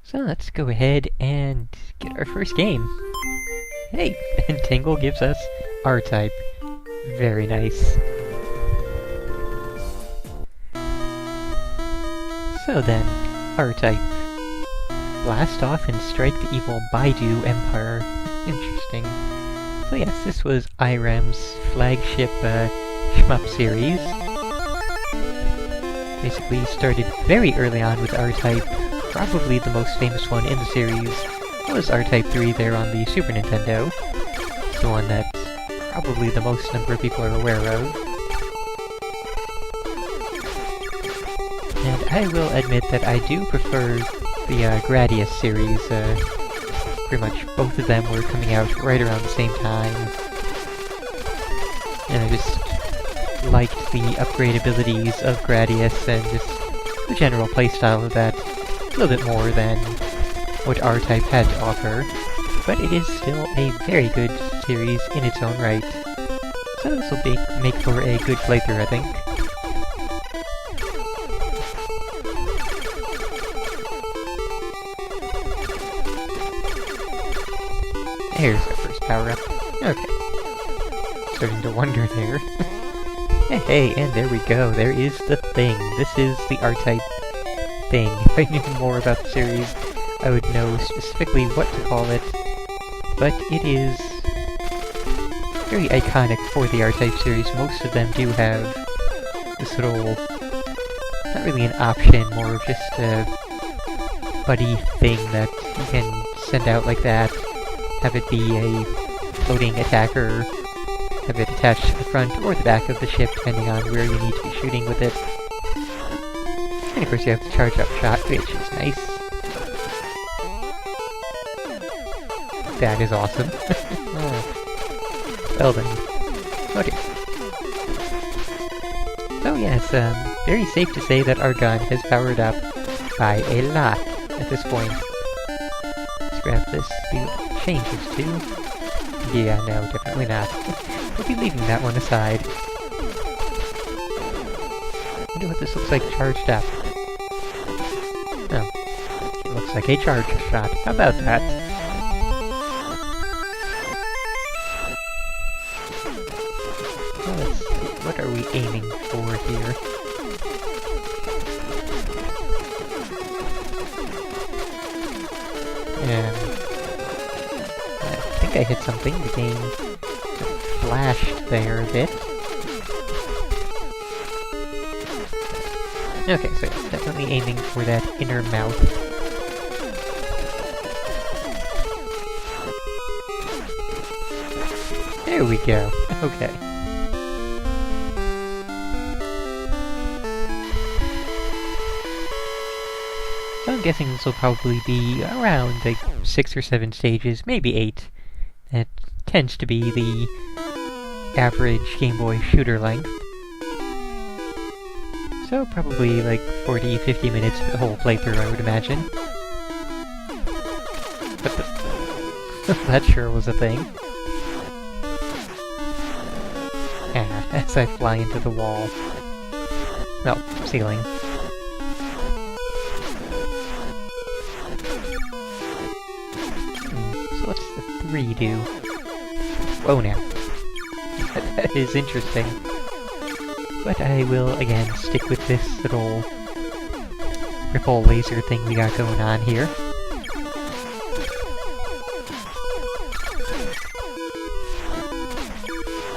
So let's go ahead and get our first game. Hey, and Tingle gives us R-Type. Very nice. So then, R-Type. Blast off and strike the evil Baidu Empire. Interesting. So yes, this was IREM's flagship shmup series. Basically started very early on with R-Type. Probably the most famous one in the series was R-Type 3 there on the Super Nintendo. It's the one that probably the most number of people are aware of. And I will admit that I do prefer the Gradius series. Pretty much both of them were coming out right around the same time. And I just liked the upgrade abilities of Gradius and just the general playstyle of that a little bit more than what R-Type had to offer, but it is still a very good series in its own right. So this will make for a good playthrough, I think. There's our first power-up. Okay. Starting to wonder there. Hey, and there we go. There is the thing. This is the R-Type thing. If I knew more about the series, I would know specifically what to call it, but it is very iconic for the R-Type series. Most of them do have this little, not really an option, more of just a buddy thing that you can send out like that, have it be a floating attacker, have it attached to the front or the back of the ship, depending on where you need to be shooting with it. And of course you have the charge-up shot, which is nice. That is awesome. Oh. Well then. Okay. So yes, very safe to say that our gun has powered up by a lot at this point. Let's grab this. We change this to... Yeah, no, definitely not. We'll be leaving that one aside. Wonder what this looks like charged up. Oh. It looks like a charge shot. How about that? Well, let's see. What are we aiming for here? I think I hit something. The game flashed there a bit. Okay, so it's definitely aiming for that inner mouth. There we go. Okay. So I'm guessing this will probably be around like 6 or 7 stages, maybe 8. That tends to be the average Game Boy shooter length. So probably like 40-50 minutes for the whole playthrough, I would imagine. But that sure was a thing. As I fly into the wall. Well, ceiling. So what's the 3 do? Whoa now. That is interesting. But I will, again, stick with this little ripple laser thing we got going on here.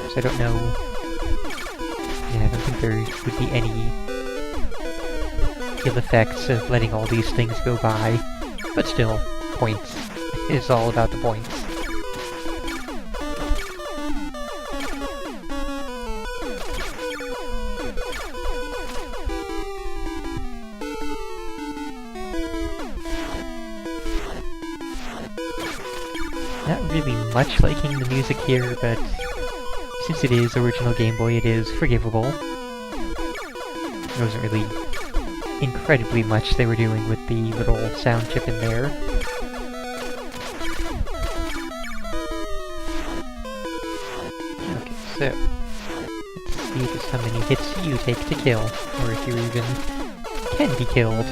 So I don't know... Yeah, I don't think there would be any ill effects of letting all these things go by. But still, points. It's all about the points. Not really much liking the music here, but since it is original Game Boy, it is forgivable. There wasn't really incredibly much they were doing with the little sound chip in there. Okay, so let's see just how many hits you take to kill, or if you even can be killed.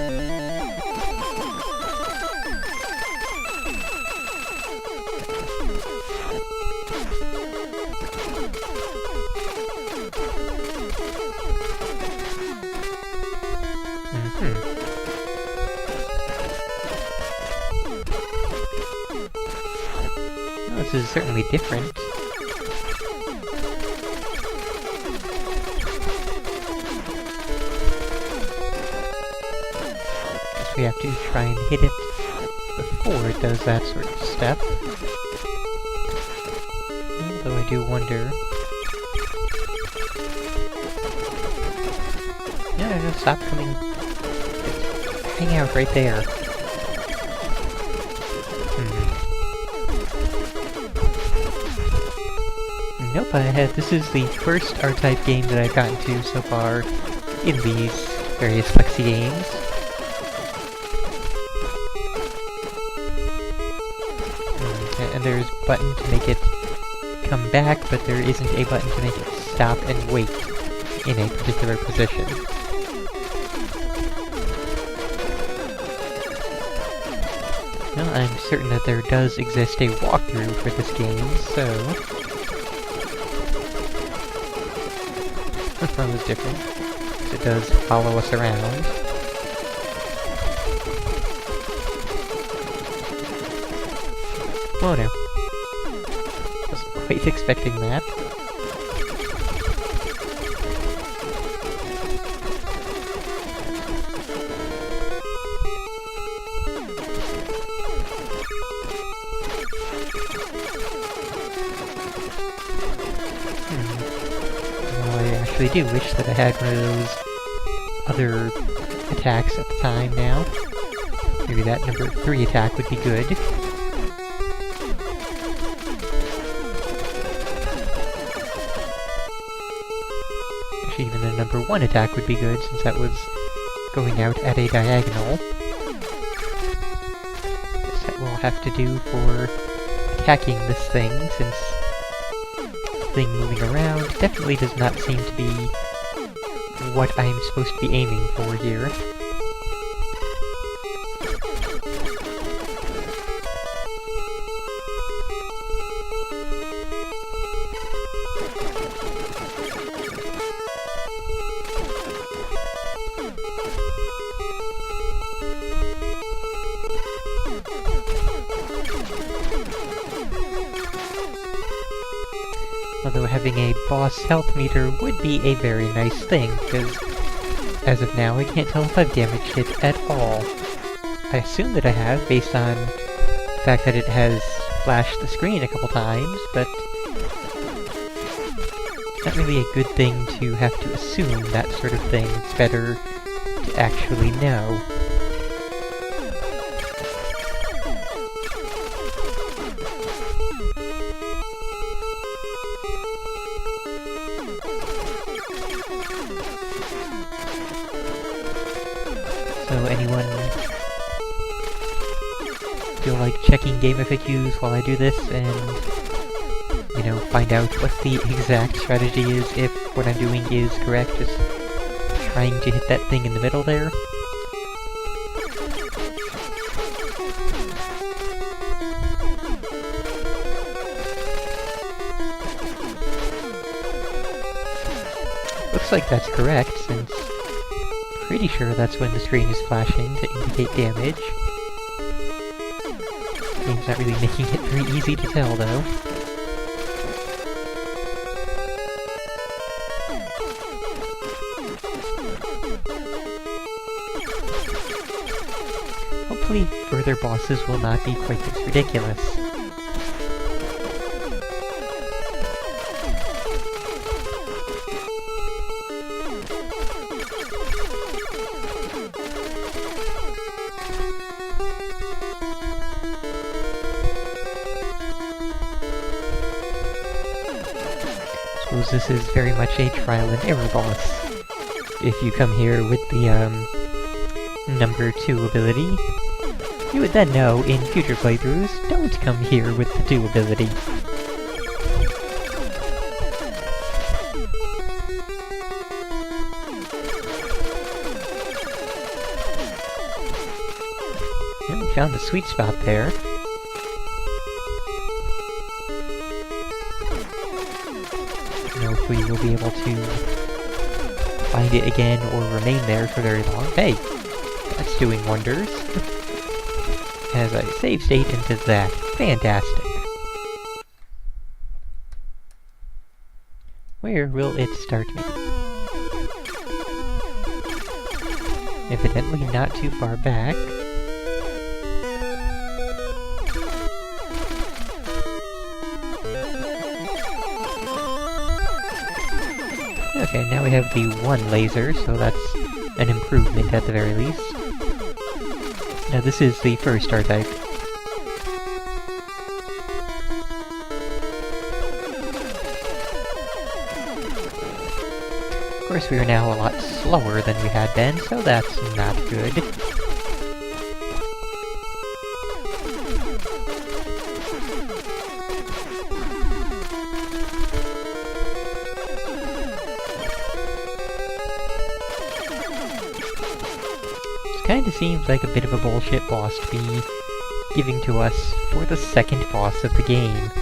this is certainly different. Guess we have to try and hit it before it does that sort of step. Although I do wonder... No, stop coming... Just hang out right there. Nope, this is the first R-Type game that I've gotten to so far in these various Lexi games. And there's a button to make it come back, but there isn't a button to make it stop and wait in a particular position. Well, I'm certain that there does exist a walkthrough for this game, so... That was different. It does follow us around. Oh no. Wasn't quite expecting that. I do wish that I had one of those other attacks at the time now. Maybe that number 3 attack would be good. Actually, even the number 1 attack would be good, since that was going out at a diagonal. Guess that will have to do for attacking this thing, since thing moving around definitely does not seem to be what I'm supposed to be aiming for here. Although having a boss health meter would be a very nice thing, because as of now I can't tell if I've damaged it at all. I assume that I have, based on the fact that it has flashed the screen a couple times, but it's not really a good thing to have to assume that sort of thing. It's better to actually know. So anyone feel like checking game FAQs while I do this and, you know, find out what the exact strategy is if what I'm doing is correct, just trying to hit that thing in the middle there? Looks like that's correct, since pretty sure that's when the screen is flashing to indicate damage. Game's not really making it very easy to tell, though. Hopefully further bosses will not be quite this ridiculous. Suppose this is very much a trial and error boss. If you come here with the, number 2 ability, you would then know in future playthroughs, don't come here with the 2 ability. Well, we found the sweet spot there. We will be able to find it again or remain there for very long. Hey! That's doing wonders. As I save state into that. Fantastic. Where will it start me? Evidently not too far back. Okay, now we have the one laser, so that's an improvement at the very least. Now this is the first star type. Of course, we are now a lot slower than we had been, so that's not good. Kinda seems like a bit of a bullshit boss to be giving to us for the second boss of the game.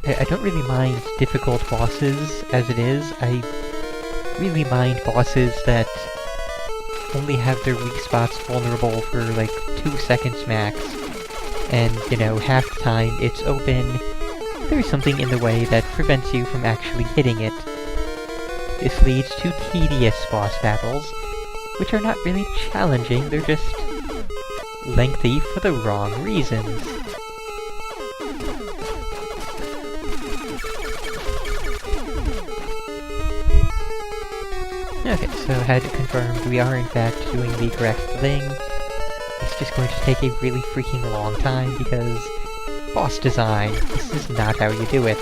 I don't really mind difficult bosses as it is. I really mind bosses that only have their weak spots vulnerable for like 2 seconds max, and, you know, half the time it's open, there's something in the way that prevents you from actually hitting it. This leads to tedious boss battles, which are not really challenging, they're just lengthy for the wrong reasons. Okay, so I had confirmed we are in fact doing the correct thing. It's just going to take a really freaking long time because boss design, this is not how you do it.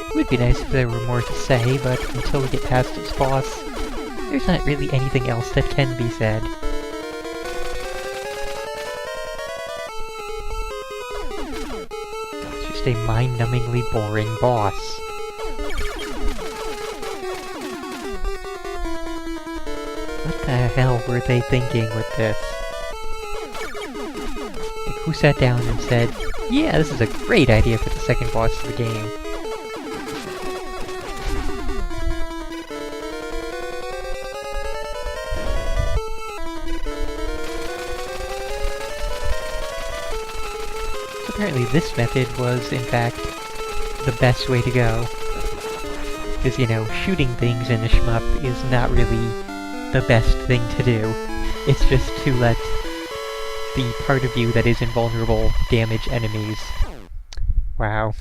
It would be nice if there were more to say, but until we get past this boss, there's not really anything else that can be said. It's just a mind-numbingly boring boss. What the hell were they thinking with this? Like, who sat down and said, yeah, this is a great idea for the second boss of the game? Apparently this method was, in fact, the best way to go. Because, you know, shooting things in a shmup is not really the best thing to do. It's just to let the part of you that is invulnerable damage enemies. Wow.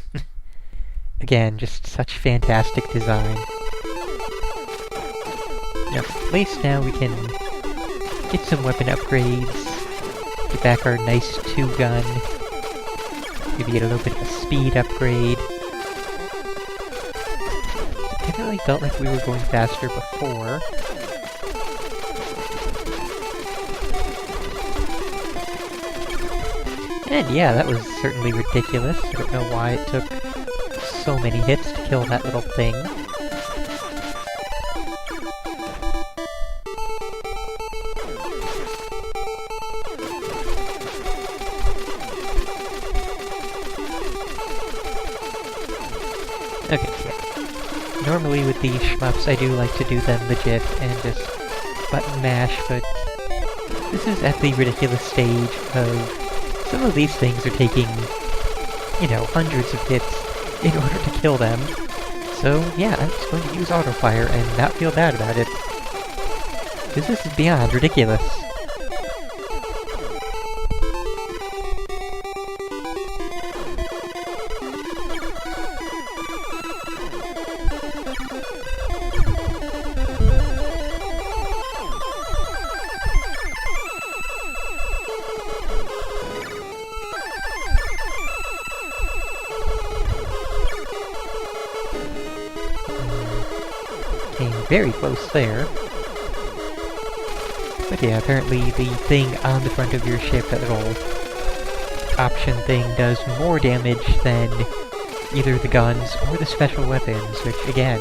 Again, just such fantastic design. Now, at least now we can get some weapon upgrades, get back our nice 2-gun, maybe get a little bit of a speed upgrade. I definitely felt like we were going faster before. And yeah, that was certainly ridiculous. I don't know why it took so many hits to kill that little thing. Okay, yeah. Normally with these shmups, I do like to do them legit and just button mash, but this is at the ridiculous stage of some of these things are taking, you know, hundreds of hits in order to kill them. So yeah, I'm just going to use auto-fire and not feel bad about it. Because this is beyond ridiculous. very close there. But yeah, apparently the thing on the front of your ship, that little option thing, does more damage than either the guns or the special weapons, which again,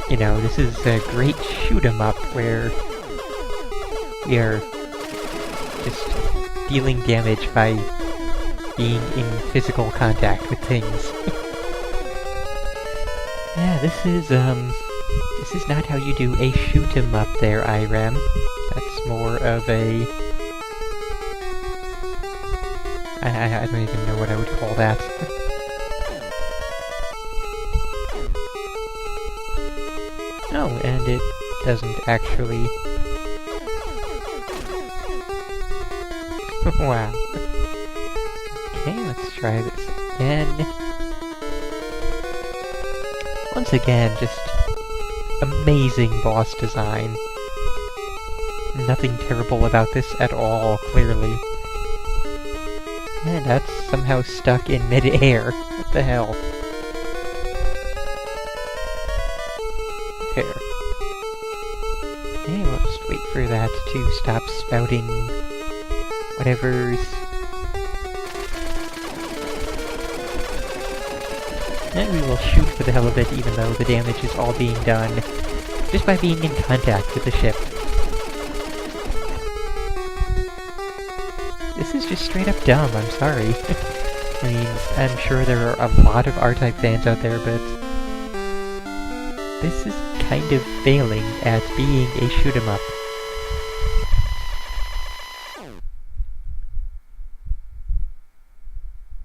you know, this is a great shoot-'em-up where we are just dealing damage by being in physical contact with things. Yeah, this is not how you do a shoot-'em-up there, Irem. That's more of a... I don't even know what I would call that. Oh, and it doesn't actually... Wow. Okay, let's try this again. Once again, just amazing boss design. Nothing terrible about this at all, clearly. And that's somehow stuck in mid-air. What the hell? There. Okay, we'll just wait for that to stop spouting whatever's... And we will shoot for the hell of it, even though the damage is all being done just by being in contact with the ship. This is just straight up dumb, I'm sorry. I mean, I'm sure there are a lot of R-Type fans out there, but this is kind of failing at being a shoot-'em-up.